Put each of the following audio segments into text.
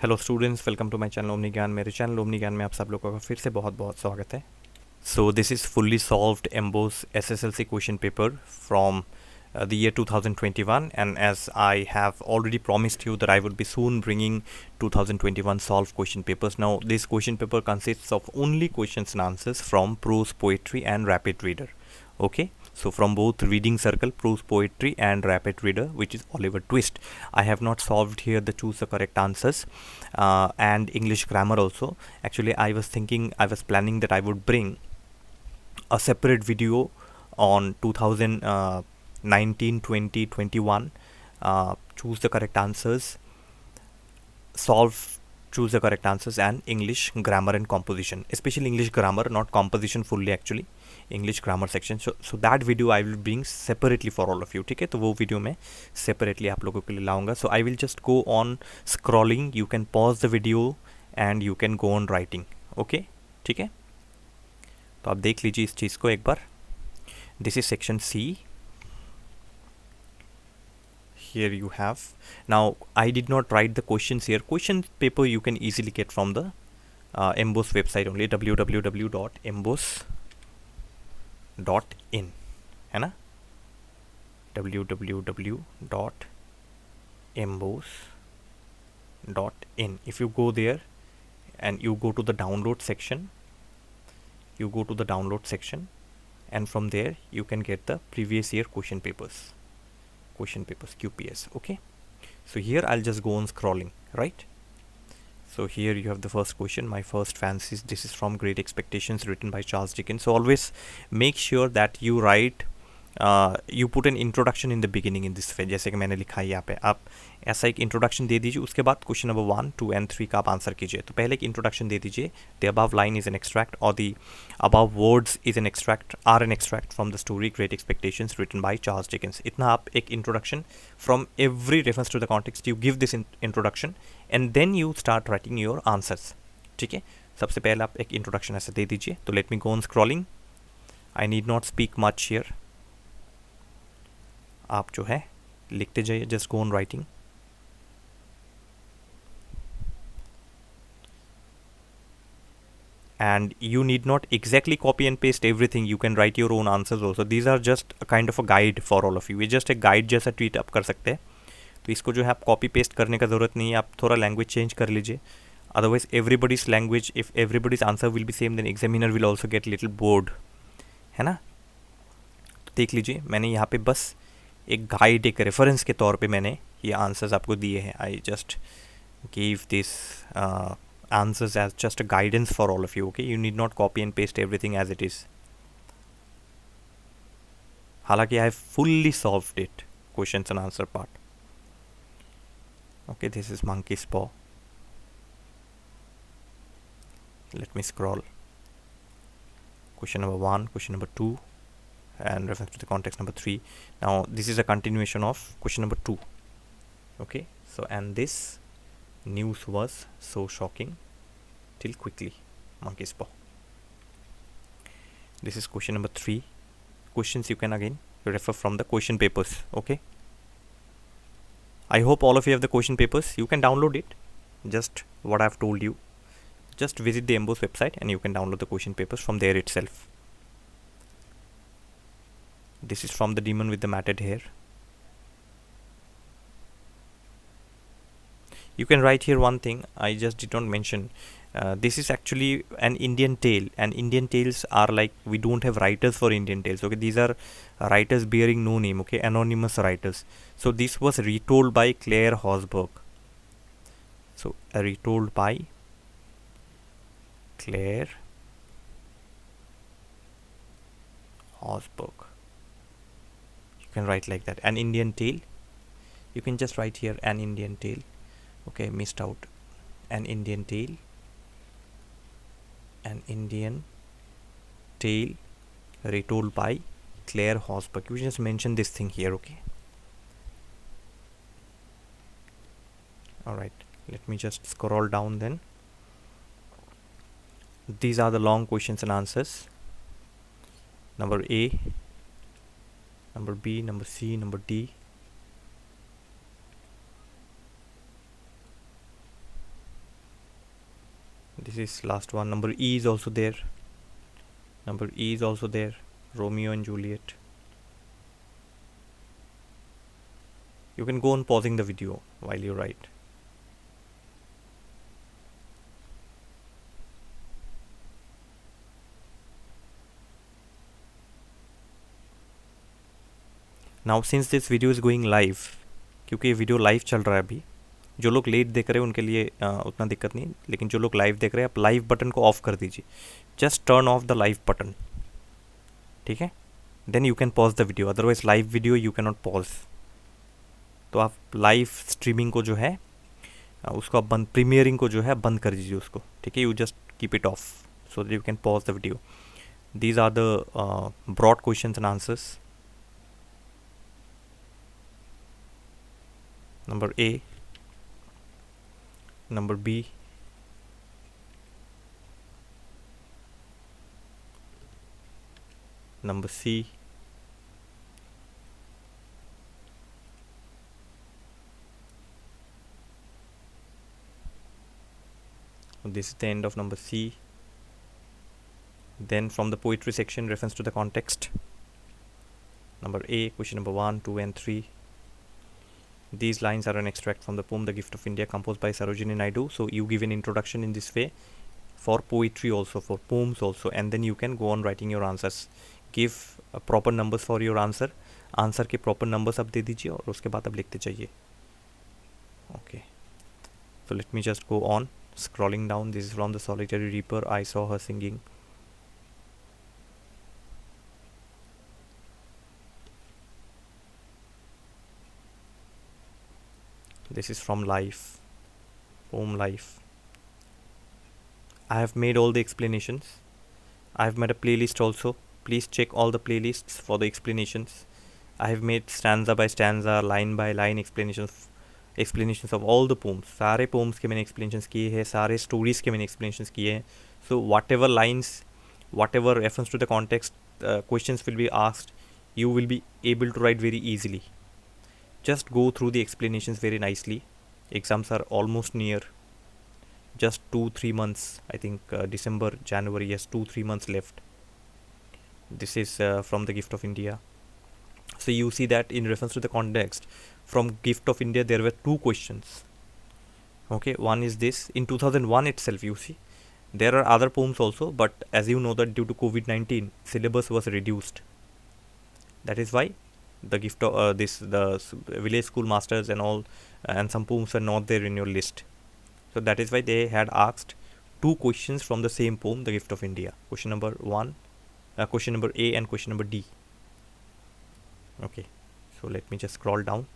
Hello students, welcome to my channel omni Gyan. मेरे channel omni ज्ञान में आप सब लोगों का फिर से बहुत बहुत स्वागत है। So this is fully solved emboss SSLC question paper from the year 2021, and as I have already promised you that I would be soon bringing 2021 solved question papers. Now this question paper consists of only questions and answers from prose, poetry and rapid reader. Okay, so from both reading circle, prose, poetry and rapid reader, which is Oliver Twist. I have not solved here the choose the correct answers and English grammar also. Actually I was planning that I would bring a separate video on 2019, 20, 21, choose the correct answers, solve, choose the correct answers, and English grammar and composition, especially English grammar, not composition fully, actually English grammar section. So that video I will bring separately for all of you. ठीक है, तो वो video मैं separately आप लोगों के लिए लाऊंगा. So I will just go on scrolling. You can pause the video and you can go on writing. Okay, ठीक है, तो आप देख लीजिए इस चीज़ को एक बार. This is section C. Here you have. Now I did not write the questions here. Question paper you can easily get from the MBOSE website only, www.embose.in, है ना, www.embose.in. If you go there and you go to the download section, and from there you can get the previous year question papers QPS. Okay, so here I'll just go on scrolling, right? So here you have the first question. My first fancies. This is from Great Expectations, written by Charles Dickens. So always make sure that you write, you put an introduction in the beginning in this way. जैसे कि मैंने लिखा है यहाँ पे, आप ऐसा एक इंट्रोडक्शन दे दीजिए. उसके बाद क्वेश्चन नंबर 1, 2 and 3 का आप आंसर कीजिए. तो पहले एक इंट्रोडक्शन दे दीजिए. The above line is an extract, और the above words is an extract, are an extract from the story Great Expectations written by Charles Dickens. इतना आप एक introduction from every reference to the context, you give this introduction and then you start writing your answers. ठीक है, सबसे पहले आप एक introduction ऐसे दे दीजिए. तो let me go on scrolling. I need not speak much here. आप जो है लिखते जाइए, just go on writing. And you need not exactly copy and paste everything. You can write your own answers also. These are just a kind of a guide for all of you. ये just एक guide जैसा tweet आप कर सकते हैं. तो इसको जो है आप कॉपी पेस्ट करने का ज़रूरत नहीं है. आप थोड़ा लैंग्वेज चेंज कर लीजिए. Otherwise everybody's language, if everybody's answer will be same, then examiner will also get little bored, है ना. तो देख लीजिए, मैंने यहाँ पे बस एक गाइड, एक रेफरेंस के तौर पे मैंने ये आंसर्स आपको दिए हैं. I just give this answers as just a guidance for all of you. Okay, you need not copy and paste everything as it is. हालांकि I have fully solved it, questions and answer part. Okay, this is monkey's paw. Let me scroll. Question number 1, question number 2, and reference to the context number 3. Now this is a continuation of question number 2. Okay, so and this news was so shocking till quickly, monkey's paw. This is question number 3. Questions you can again refer from the question papers. Okay, I hope all of you have the question papers. You can download it, just what I've told you. Just visit the MBOSE website and you can download the question papers from there itself. This is from the demon with the matted hair. You can write here one thing I just did not mention. This is actually an Indian tale, and Indian tales are like, we don't have writers for Indian tales. Okay, these are writers bearing no name. Okay, anonymous writers. So this was retold by Claire Hosberg. So retold by Claire Hosberg. You can write like that, an Indian tale. You can just write here an Indian tale. Okay, missed out. An Indian tale retold by Claire Hosberg. You just mention this thing here. Okay, alright, let me just scroll down then. These are the long questions and answers. Number A, number B, number C, number D. This is last one. Number E is also there. Number E is also there. Romeo and Juliet. You can go on pausing the video while you write. Now since this video is going live, क्योंकि ये video live चल रहा है अभी, जो लोग late देख रहे हैं उनके लिए उतना दिक्कत नहीं, लेकिन जो लोग लाइव देख रहे हैं आप लाइव बटन को ऑफ कर दीजिए. Just turn off the live button, ठीक है. Then you can pause the video, otherwise live video you can not pause. तो आप लाइव स्ट्रीमिंग को जो है उसको आप बंद, प्रीमियरिंग को जो है बंद कर दीजिए उसको, ठीक है. You just keep it off so that you can pause the video. These are the broad questions and answers. Number A, number B, number C, this is the end of number C. Then from the poetry section, reference to the context. Number A, question number 1, 2 and 3. These lines are an extract from the poem The Gift of India, composed by Sarojini Naidu. So you give an introduction in this way for poetry also, for poems also, and then you can go on writing your answers. Give proper numbers for your answer. Answer के proper numbers आप दे दीजिए और उसके बाद आप लिखते जाइए. Okay. So let me just go on scrolling down. This is from the Solitary Reaper. I saw her singing. This is from Life, poem Life. I have made all the explanations. I have made a playlist also. Please check all the playlists for the explanations. I have made stanza by stanza, line by line explanations of all the poems. सारे poems के मैंने explanations किए हैं, सारे stories के मैंने explanations किए हैं. So whatever lines, whatever reference to the context questions will be asked, you will be able to write very easily. Just go through the explanations very nicely. Exams are almost near. Just 2-3 months. I think December, January. Yes, 2-3 months left. This is from the Gift of India. So you see that in reference to the context, from Gift of India there were 2 questions. Okay, one is this. In 2001 itself, you see, there are other poems also, but as you know that due to COVID-19, syllabus was reduced. That is why the gift of the village school masters and all and some poems are not there in your list. So that is why they had asked 2 questions from the same poem, The Gift of India. Question number 1, question number A and question number D. Okay, so let me just scroll down.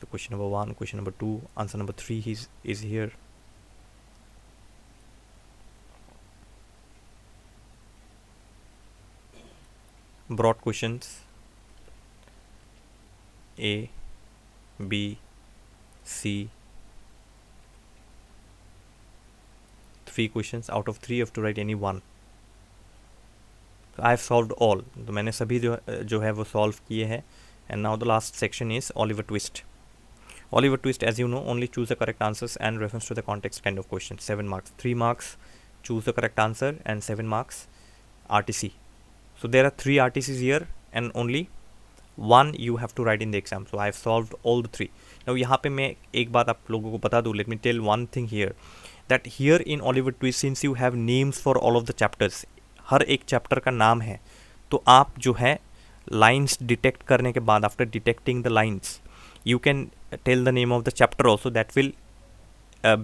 So question number 1, question number 2, answer number 3 is here. Broad questions. A, B, C. 3 questions. Out of 3 you have to write any one. So I have solved all. तो मैंने सभी जो है वो solve किए हैं. And now the last section is Oliver Twist. Oliver Twist, as you know, only choose the correct answers and reference to the context kind of questions. 7 marks. 3 marks choose the correct answer and 7 marks RTC. So there are 3 RTCs here and only 1 you have to write in the exam. So I have solved all the 3. Now यहाँ पे मैं एक बात आप लोगों को बता दूँ. Let me tell one thing here, that here in Oliver Twist, since you have names for all of the chapters, हर एक chapter का नाम है, तो आप जो है lines detect करने के बाद, after detecting the lines, you can tell the name of the chapter also. That will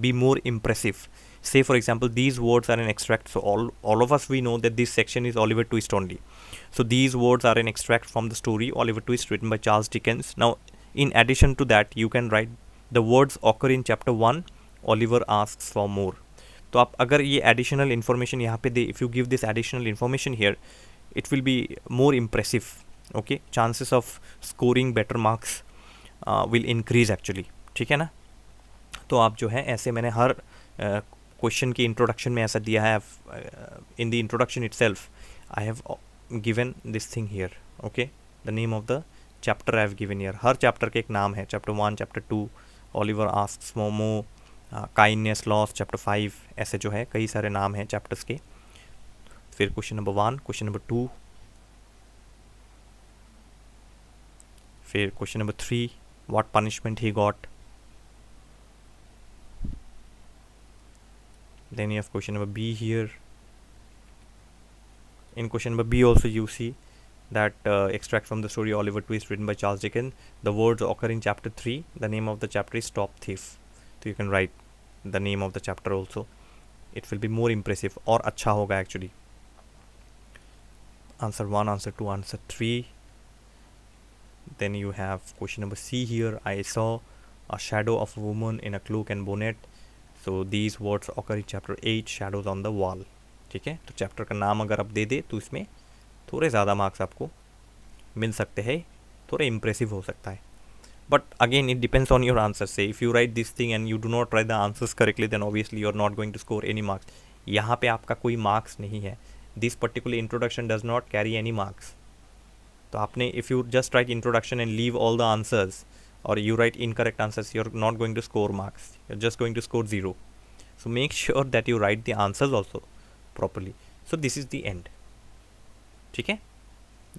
be more impressive. Say for example, these words are an extract. So all of us, we know that this section is Oliver Twist only. So these words are an extract from the story Oliver Twist, written by Charles Dickens. Now in addition to that, you can write the words occur in chapter 1, Oliver asks for more. तो आप अगर ये additional information यहाँ पे दे, if you give this additional information here, it will be more impressive. Okay, chances of scoring better marks will increase actually. ठीक है ना. तो आप जो है ऐसे, मैंने हर क्वेश्चन की इंट्रोडक्शन में ऐसा दिया है. In the introduction itself I have given this thing here. Okay, the name of the chapter I have given here. Her chapter के एक नाम है. Chapter 1, chapter 2, Oliver asks momo, kindness loss chapter 5, ऐसे जो है कई सारे नाम हैं चैप्टर्स के. फिर क्वेश्चन नंबर 1, क्वेश्चन नंबर 2, फिर question number 3, what punishment he got. Then you have question number B here. In question number B also you see that extract from the story Oliver Twist written by Charles Dickens. The words occur in chapter 3. The name of the chapter is Stop Thief. So you can write the name of the chapter also. It will be more impressive और अच्छा होगा actually. Answer 1, answer 2, answer 3. Then you have question number C here. I saw a shadow of a woman in a cloak and bonnet. So these words occur in chapter 8, shadows on the wall. ठीक है, तो chapter का नाम अगर आप दे दे तो इसमें थोड़े ज़्यादा मार्क्स आपको मिल सकते हैं, थोड़ा इम्प्रेसिव हो सकता है. But again it depends on your answer. Say if you write this thing and you do not write the answers correctly then obviously you are not going to score any marks. यहाँ पे आपका कोई marks नहीं है. This particular introduction does not carry any marks. तो आपने if you just write introduction and leave all the answers or you write incorrect answers, you're not going to score marks. You're just going to score 0. So make sure that you write the answers also properly. So this is the end. ठीक है?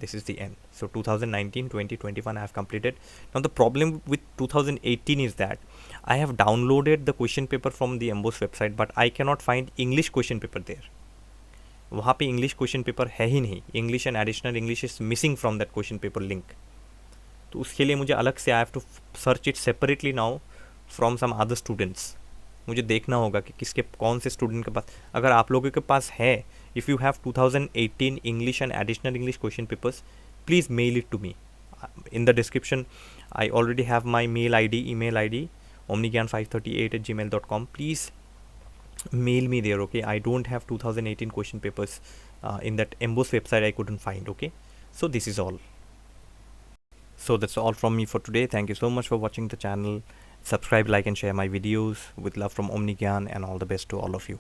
This is the end. So 2019, 20, 21 I have completed. Now the problem with 2018 is that I have downloaded the question paper from the MBOSE website, but I cannot find English question paper there. वहाँ पे English question paper है ही नहीं. English and additional English is missing from that question paper link. तो उसके लिए मुझे अलग से I have to search it separately now from some other students. मुझे देखना होगा कि किसके कौन से स्टूडेंट के पास. अगर आप लोगों के पास है, if you have 2018 English and additional English question papers, please mail it to me. In the description I already have my mail I D, email ID omnigyan538@gmail.com. Please mail me there, okay? I don't have 2018 question papers in that MBOSE website. I couldn't find, okay? So this is all. So that's all from me for today. Thank you so much for watching the channel. Subscribe, like and share my videos. With love from Omni Gyan, and all the best to all of you.